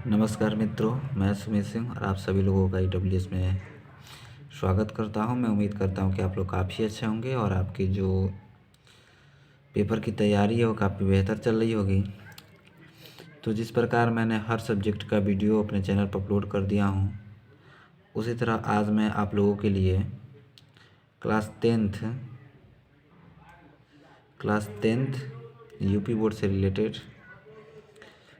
नमस्कार मित्रों, मैं सुमित सिंह और आप सभी लोगों का EWS में स्वागत करता हूं। मैं उम्मीद करता हूं कि आप लोग काफ़ी अच्छे होंगे और आपकी जो पेपर की तैयारी है वो काफ़ी बेहतर चल रही होगी। तो जिस प्रकार मैंने हर सब्जेक्ट का वीडियो अपने चैनल पर अपलोड कर दिया हूं, उसी तरह आज मैं आप लोगों के लिए क्लास टेंथ यूपी बोर्ड से रिलेटेड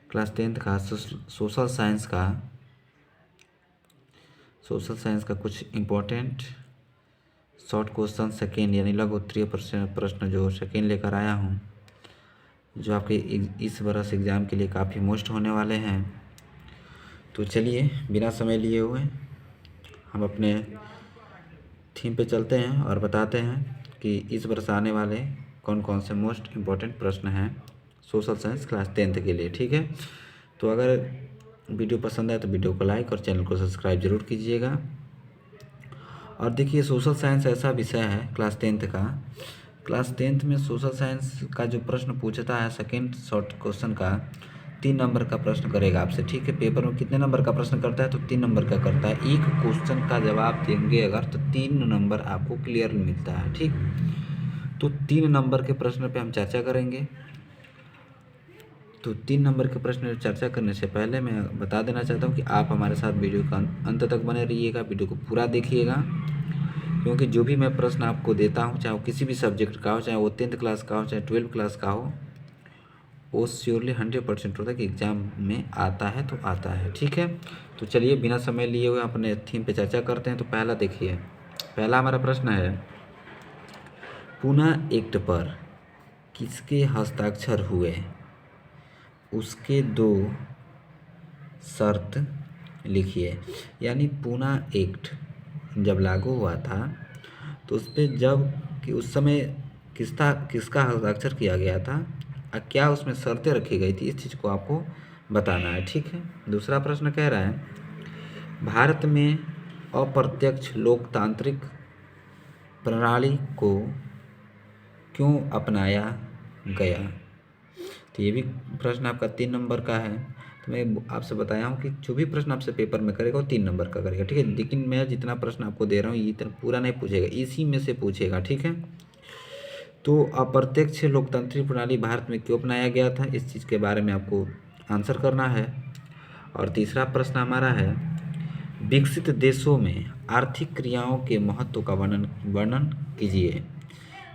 क्लास टेंथ का सोशल साइंस का कुछ इम्पोर्टेंट शॉर्ट क्वेश्चन सेकेंड यानी लघु उत्तरीय प्रश्न जो सेकेंड लेकर आया हूँ, जो आपके इस बरस एग्ज़ाम के लिए काफ़ी मोस्ट होने वाले हैं। तो चलिए बिना समय लिए हुए हम अपने थीम पे चलते हैं और बताते हैं कि इस वर्ष आने वाले कौन कौन से मोस्ट इम्पोर्टेंट प्रश्न हैं सोशल साइंस क्लास टेंथ के लिए। ठीक है, तो अगर वीडियो पसंद आए तो वीडियो को लाइक और चैनल को सब्सक्राइब जरूर कीजिएगा। और देखिए, सोशल साइंस ऐसा विषय है क्लास टेंथ में सोशल साइंस का जो प्रश्न पूछता है सेकेंड शॉर्ट क्वेश्चन का 3 नंबर का प्रश्न करेगा आपसे। ठीक है, पेपर में कितने नंबर का प्रश्न करता है तो 3 नंबर का करता है। एक क्वेश्चन का जवाब देंगे अगर तो 3 नंबर आपको क्लियर मिलता है। ठीक, तो 3 नंबर के प्रश्न पे हम चर्चा करेंगे। तो 3 नंबर के प्रश्न चर्चा करने से पहले मैं बता देना चाहता हूँ कि आप हमारे साथ वीडियो का अंत तक बने रहिएगा, वीडियो को पूरा देखिएगा, क्योंकि जो भी मैं प्रश्न आपको देता हूँ, चाहे वो किसी भी सब्जेक्ट का हो, चाहे वो 10th क्लास का हो, चाहे 12th क्लास का हो, वो श्योरली 100% होता है कि एग्ज़ाम में आता है तो आता है। ठीक है, तो चलिए बिना समय लिए हुए अपने थीम पे चर्चा करते हैं। तो पहला देखिए, पहला हमारा प्रश्न है, पूना एक्ट पर किसके हस्ताक्षर हुए, उसके 2 शर्त लिखिए। यानी पूना एक्ट जब लागू हुआ था तो उस पर उस समय किसका हस्ताक्षर किया गया था और क्या उसमें शर्तें रखी गई थी, इस चीज़ को आपको बताना है। ठीक है, दूसरा प्रश्न कह रहा है, भारत में अप्रत्यक्ष लोकतांत्रिक प्रणाली को क्यों अपनाया गया। तो ये भी प्रश्न आपका 3 नंबर का है। तो मैं आपसे बताया हूँ कि जो भी प्रश्न आपसे पेपर में करेगा वो 3 नंबर का करेगा। ठीक है, लेकिन मैं जितना प्रश्न आपको दे रहा हूँ ये इतना पूरा नहीं पूछेगा, इसी में से पूछेगा। ठीक है, तो अप्रत्यक्ष लोकतांत्रिक प्रणाली भारत में क्यों अपनाया गया था, इस चीज़ के बारे में आपको आंसर करना है। और तीसरा प्रश्न हमारा है, विकसित देशों में आर्थिक क्रियाओं के महत्व का वर्णन कीजिए।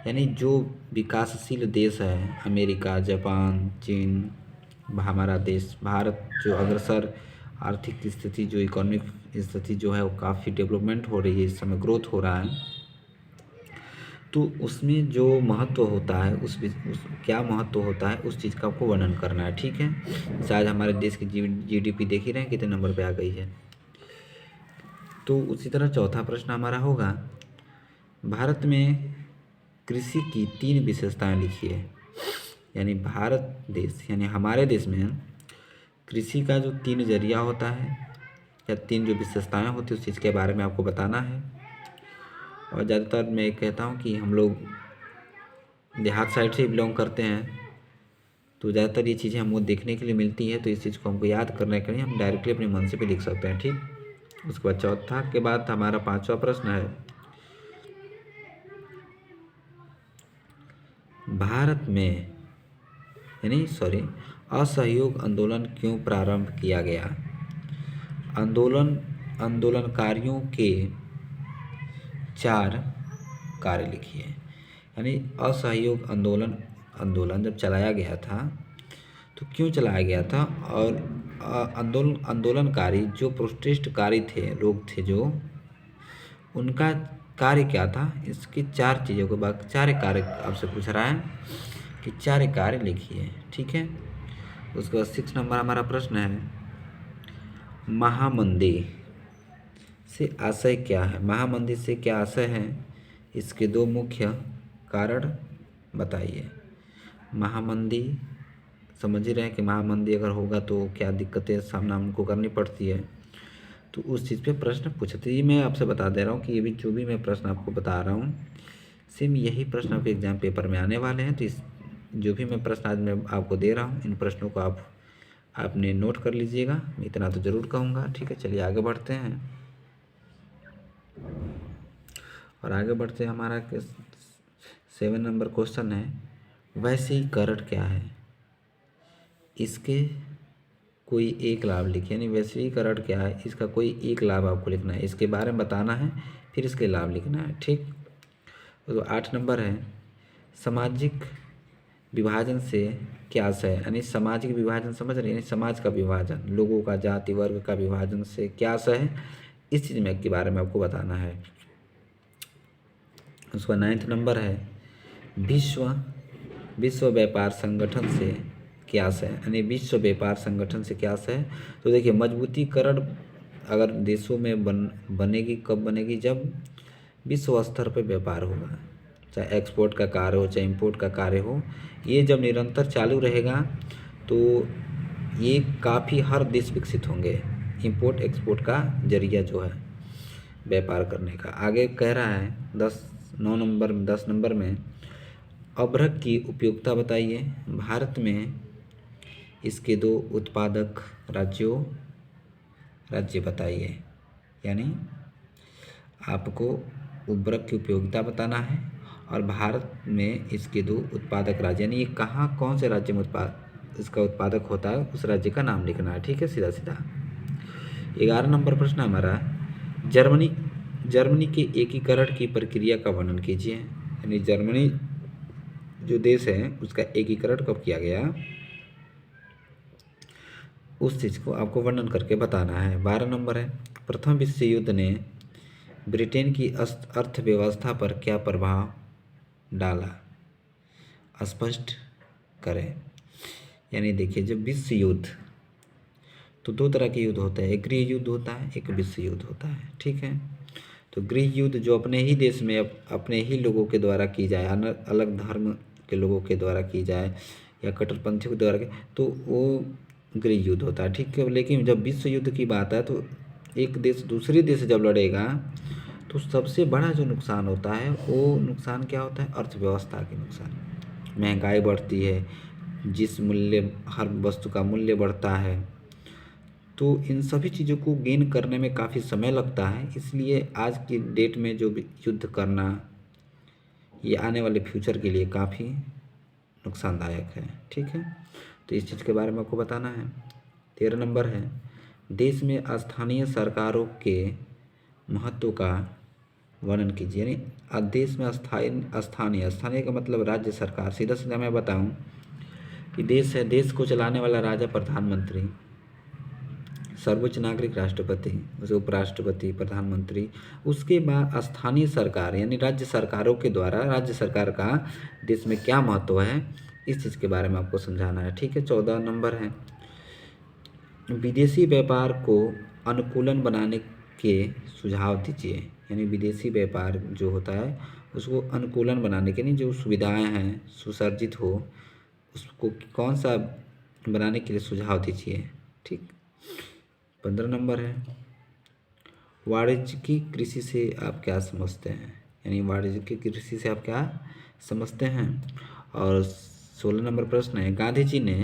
यानी जो विकासशील देश है, अमेरिका, जापान, चीन, हमारा देश भारत, जो अग्रसर आर्थिक स्थिति, जो इकोनॉमिक स्थिति जो है वो काफ़ी डेवलपमेंट हो रही है, इस समय ग्रोथ हो रहा है, तो उसमें जो महत्व होता है उस क्या महत्व होता है उस चीज़ का आपको वर्णन करना है। ठीक है, जैसे आज हमारे देश की GDP देख ही रहे हैं कितने नंबर पे आ गई है। तो उसी तरह चौथा प्रश्न हमारा होगा, भारत में कृषि की 3 विशेषताएं लिखिए। यानी भारत देश यानी हमारे देश में कृषि का जो 3 जरिया होता है या 3 जो विशेषताएं होती है उस चीज़ के बारे में आपको बताना है। और ज़्यादातर मैं कहता हूँ कि हम लोग देहात साइड से बिलोंग करते हैं, तो ज़्यादातर ये चीज़ें हमको देखने के लिए मिलती है, तो इस चीज़ को हमको याद करने के लिए हम डायरेक्टली अपने मन से भी लिख सकते हैं। ठीक, उसके बाद चौथा के बाद हमारा 5वां प्रश्न है, भारत में असहयोग आंदोलन क्यों प्रारंभ किया गया। आंदोलनकारियों के 4 कार्य लिखिए। यानी असहयोग आंदोलन जब चलाया गया था तो क्यों चलाया गया था, और आंदोलनकारी जो प्रोटेस्टकारी थे, लोग थे जो, उनका कार्य क्या था, इसकी 4 चीज़ों के बाद 4 कार्य आपसे पूछ रहा है कि 4 कार्य लिखिए। ठीक है, उसके बाद 6 नंबर हमारा प्रश्न है, महामंदी से आशय क्या है। महामंदी से क्या आशय है, इसके 2 मुख्य कारण बताइए। महामंदी समझ ही रहे हैं कि महामंदी अगर होगा तो क्या दिक्कतें सामना हमको करनी पड़ती है, तो उस चीज़ पे प्रश्न पूछते। ये मैं आपसे बता दे रहा हूँ कि ये भी जो भी मैं प्रश्न आपको बता रहा हूँ सेम यही प्रश्न आपके एग्जाम पेपर में आने वाले हैं। तो इस जो भी मैं प्रश्न आज मैं आपको दे रहा हूँ इन प्रश्नों को आप आपने नोट कर लीजिएगा, इतना तो ज़रूर कहूँगा। ठीक है, चलिए आगे बढ़ते हैं। और आगे बढ़ते हैं, हमारा 7 नंबर क्वेश्चन है, वैश्वीकरण क्या है? इसके कोई एक लाभ लिखिए, यानी वैश्वीकरण क्या है, इसका कोई एक लाभ आपको लिखना है, इसके बारे में बताना है, फिर इसके लाभ लिखना है। ठीक, तो 8 नंबर है, सामाजिक विभाजन से क्या आशय है? यानी सामाजिक विभाजन समझ रहे हैं, यानी समाज का विभाजन, लोगों का जाति वर्ग का विभाजन से क्या आशय है, इस चीज़ में के बारे में आपको बताना है। उसका 9 नंबर है, विश्व व्यापार संगठन से क्या आशय है? यानी विश्व व्यापार संगठन से क्या आशय है? तो देखिए, मजबूतीकरण अगर देशों में बनेगी, कब बनेगी? जब विश्व स्तर पर व्यापार होगा, चाहे एक्सपोर्ट का कार्य हो, चाहे इंपोर्ट का कार्य हो, ये जब निरंतर चालू रहेगा तो ये काफ़ी हर देश विकसित होंगे, इंपोर्ट एक्सपोर्ट का जरिया जो है व्यापार करने का। आगे कह रहा है 10 नंबर में, अभ्रक की उपयोगिता बताइए। भारत में इसके 2 उत्पादक राज्य बताइए, यानी आपको उर्वरक की उपयोगिता बताना है और भारत में इसके 2 उत्पादक राज्य, यानी ये कहाँ कौन से राज्य में इसका उत्पादक होता है, उस राज्य का नाम लिखना है। ठीक है, सीधा सीधा। 11 नंबर प्रश्न हमारा, जर्मनी के एकीकरण की प्रक्रिया का वर्णन कीजिए। यानी जर्मनी जो देश है उसका एकीकरण कब किया गया, उस चीज़ को आपको वर्णन करके बताना है। 12 नंबर है, प्रथम विश्व युद्ध ने ब्रिटेन की अर्थव्यवस्था पर क्या प्रभाव डाला, स्पष्ट करें। यानी देखिए, जब विश्व युद्ध, तो 2 तरह के युद्ध होते हैं, एक गृह युद्ध होता है, एक विश्व युद्ध होता है। ठीक है, तो गृह युद्ध जो अपने ही देश में अपने ही लोगों के द्वारा की जाए, अलग धर्म के लोगों के द्वारा की जाए या कट्टरपंथियों के द्वारा, तो वो गृह युद्ध होता है। ठीक है, लेकिन जब विश्व युद्ध की बात है तो एक देश दूसरे देश से जब लड़ेगा तो सबसे बड़ा जो नुकसान होता है, वो नुकसान क्या होता है? अर्थव्यवस्था के नुकसान। महंगाई बढ़ती है, हर वस्तु का मूल्य बढ़ता है, तो इन सभी चीज़ों को गेन करने में काफ़ी समय लगता है। इसलिए आज की डेट में जो युद्ध करना, ये आने वाले फ्यूचर के लिए काफ़ी नुकसानदायक है। ठीक है, तो इस चीज़ के बारे में आपको बताना है। 13 नंबर है, देश में स्थानीय सरकारों के महत्व का वर्णन कीजिए। यानी देश में स्थानीय का मतलब राज्य सरकार। सीधा सीधा मैं बताऊं कि देश है, देश को चलाने वाला राजा प्रधानमंत्री, सर्वोच्च नागरिक राष्ट्रपति, उसे उपराष्ट्रपति, प्रधानमंत्री, उसके बाद स्थानीय सरकार यानी राज्य सरकारों के द्वारा राज्य सरकार का देश में क्या महत्व है, इस चीज़ के बारे में आपको समझाना है। ठीक है, 14 नंबर है, विदेशी व्यापार को अनुकूलन बनाने के सुझाव दीजिए। यानी विदेशी व्यापार जो होता है उसको अनुकूलन बनाने के लिए जो सुविधाएं हैं सुसज्जित हो, उसको कौन सा बनाने के लिए सुझाव दीजिए। ठीक, 15 नंबर है, वाणिज्यिक कृषि से आप क्या समझते हैं? यानी वाणिज्यिक कृषि से आप क्या समझते हैं? और 16 नंबर प्रश्न है, गांधी जी ने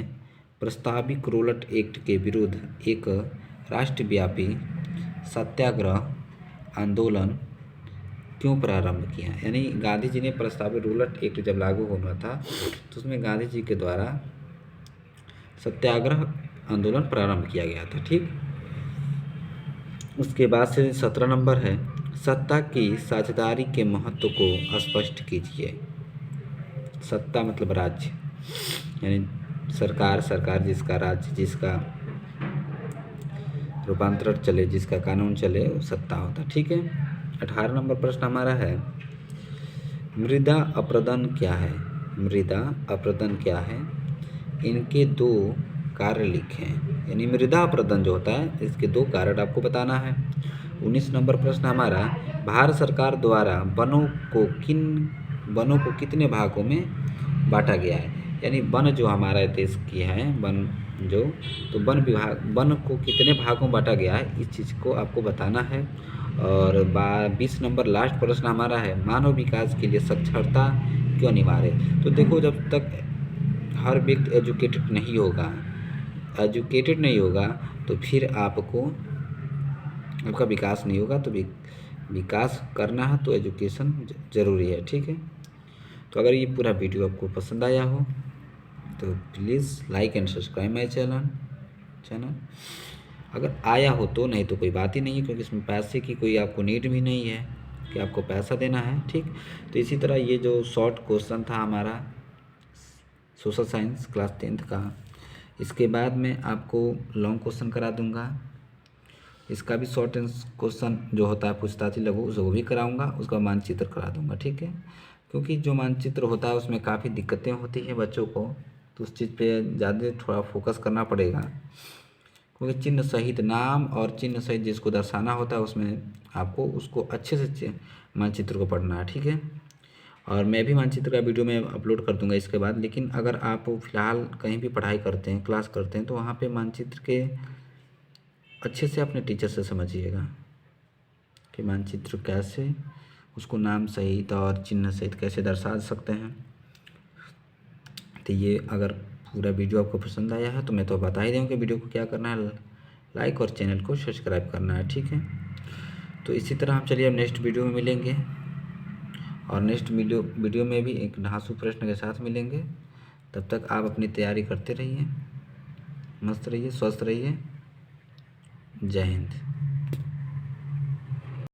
प्रस्तावित रोलट एक्ट के विरुद्ध एक राष्ट्रव्यापी सत्याग्रह आंदोलन क्यों प्रारंभ किया? यानी गांधी जी ने प्रस्तावित रोलट एक्ट जब लागू होना था तो उसमें गांधी जी के द्वारा सत्याग्रह आंदोलन प्रारंभ किया गया था। ठीक, उसके बाद से 17 नंबर है, सत्ता की साझेदारी के महत्व को स्पष्ट कीजिए। सत्ता मतलब राज्य, यानी सरकार जिसका, राज्य जिसका रूपांतरण चले, जिसका कानून चले, वो सत्ता होता। ठीक है, 18 नंबर प्रश्न हमारा है, मृदा अपरदन क्या है? मृदा अपरदन क्या है? इनके 2 कार्य लिखें। यानी मृदा अपरदन जो होता है इसके 2 कारण आपको बताना है। 19 नंबर प्रश्न हमारा, भारत सरकार द्वारा वनों को कितने भागों में बांटा गया है? यानी वन जो हमारे देश की है, तो वन को कितने भागों में बांटा गया है, इस चीज़ को आपको बताना है। और 20 नंबर लास्ट प्रश्न हमारा है, मानव विकास के लिए साक्षरता क्यों अनिवार्य है? तो देखो, जब तक हर व्यक्ति एजुकेटेड नहीं होगा एजुकेटेड नहीं होगा तो फिर आपको आपका विकास नहीं होगा। तो विकास करना है तो एजुकेशन ज़रूरी है, ठीक है। तो अगर ये पूरा वीडियो आपको पसंद आया हो तो please like and subscribe my channel अगर आया हो तो, नहीं तो कोई बात ही नहीं है, क्योंकि इसमें पैसे की कोई आपको नीड भी नहीं है कि आपको पैसा देना है, ठीक। तो इसी तरह ये जो शॉर्ट क्वेश्चन था हमारा सोशल साइंस क्लास 10th का, इसके बाद मैं आपको लॉन्ग क्वेश्चन करा दूंगा। इसका भी शॉर्ट क्वेश्चन जो होता है पूछताछ लघु वो भी कराऊंगा, उसका मानचित्र करा दूंगा, ठीक है। क्योंकि जो मानचित्र होता है उसमें काफ़ी दिक्कतें होती हैं बच्चों को, तो उस चीज़ पे ज़्यादा थोड़ा फोकस करना पड़ेगा, क्योंकि चिन्ह सहित नाम और चिन्ह सहित जिसको दर्शाना होता है उसमें आपको उसको अच्छे से मानचित्र को पढ़ना है, ठीक है। और मैं भी मानचित्र का वीडियो में अपलोड कर दूंगा इसके बाद। लेकिन अगर आप फ़िलहाल कहीं भी पढ़ाई करते हैं, क्लास करते हैं, तो वहाँ पे मानचित्र के अच्छे से अपने टीचर से समझिएगा कि मानचित्र कैसे, उसको नाम सहित और चिन्ह सहित कैसे दर्शा सकते हैं। तो ये अगर पूरा वीडियो आपको पसंद आया है तो मैं तो बता ही दूँ कि वीडियो को क्या करना है, लाइक और चैनल को सब्सक्राइब करना है, ठीक है। तो इसी तरह हम चलिए अब नेक्स्ट वीडियो में मिलेंगे, और नेक्स्ट वीडियो में भी एक धांसू प्रश्न के साथ मिलेंगे। तब तक आप अपनी तैयारी करते रहिए, मस्त रहिए, स्वस्थ रहिए। जय हिंद।